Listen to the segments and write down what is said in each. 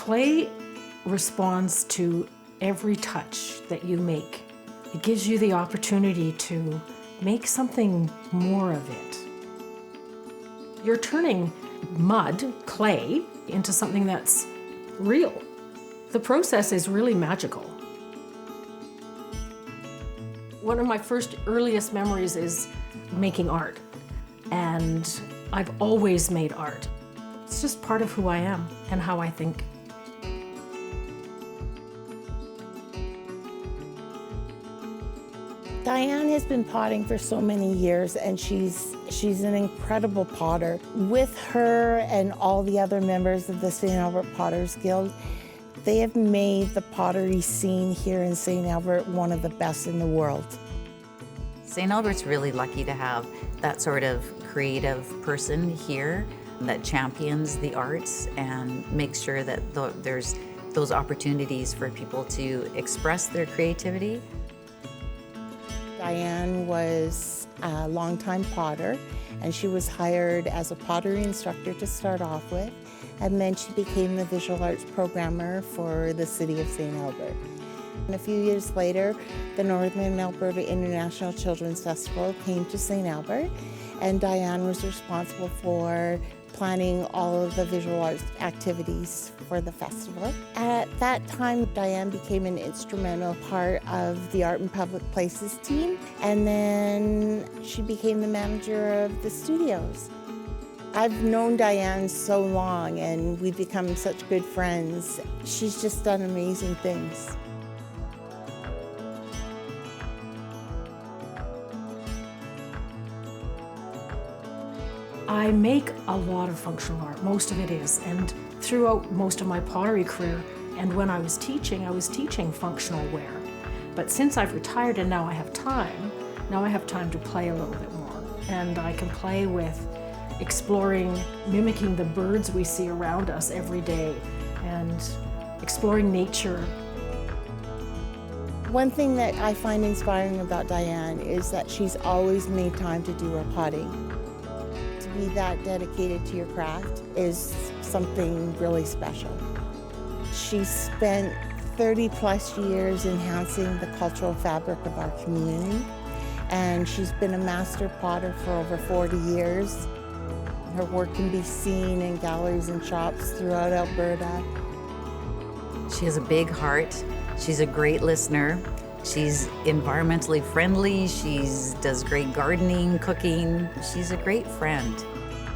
Clay responds to every touch that you make. It gives you the opportunity to make something more of it. You're turning mud, clay, into something that's real. The process is really magical. One of my first earliest memories is making art, and I've always made art. It's just part of who I am and how I think. Diane has been potting for so many years, and she's an incredible potter. With her and all the other members of the St. Albert Potters Guild, they have made the pottery scene here in St. Albert one of the best in the world. St. Albert's really lucky to have that sort of creative person here that champions the arts and makes sure that there's those opportunities for people to express their creativity. Diane was a longtime potter, and she was hired as a pottery instructor to start off with, and then she became the visual arts programmer for the city of St. Albert. And a few years later, the Northern Alberta International Children's Festival came to St. Albert, and Diane was responsible for planning all of the visual arts activities for the festival. At that time, Diane became an instrumental part of the Art and Public Places team, and then she became the manager of the studios. I've known Diane so long, and we've become such good friends. She's just done amazing things. I make a lot of functional art, most of it is, and throughout most of my pottery career and when I was teaching functional wear. But since I've retired and now I have time to play a little bit more. And I can play with exploring, mimicking the birds we see around us every day and exploring nature. One thing that I find inspiring about Diane is that she's always made time to do her potting. To be that dedicated to your craft is something really special. She's spent 30 plus years enhancing the cultural fabric of our community, and she's been a master potter for over 40 years. Her work can be seen in galleries and shops throughout Alberta. She has a big heart. She's a great listener. She's environmentally friendly. She does great gardening, cooking. She's a great friend.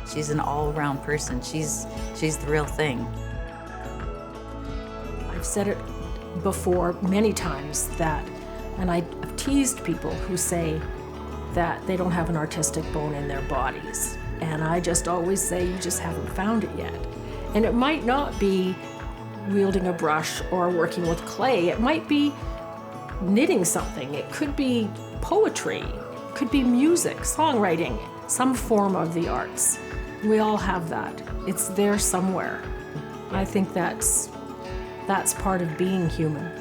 She's an all-around person. She's the real thing. I've said it before many times and I've teased people who say that they don't have an artistic bone in their bodies. And I just always say, you just haven't found it yet. And it might not be wielding a brush or working with clay. It might be knitting something. It could be poetry. It could be music, songwriting, some form of the arts. We all have that. It's there somewhere. I think that's part of being human.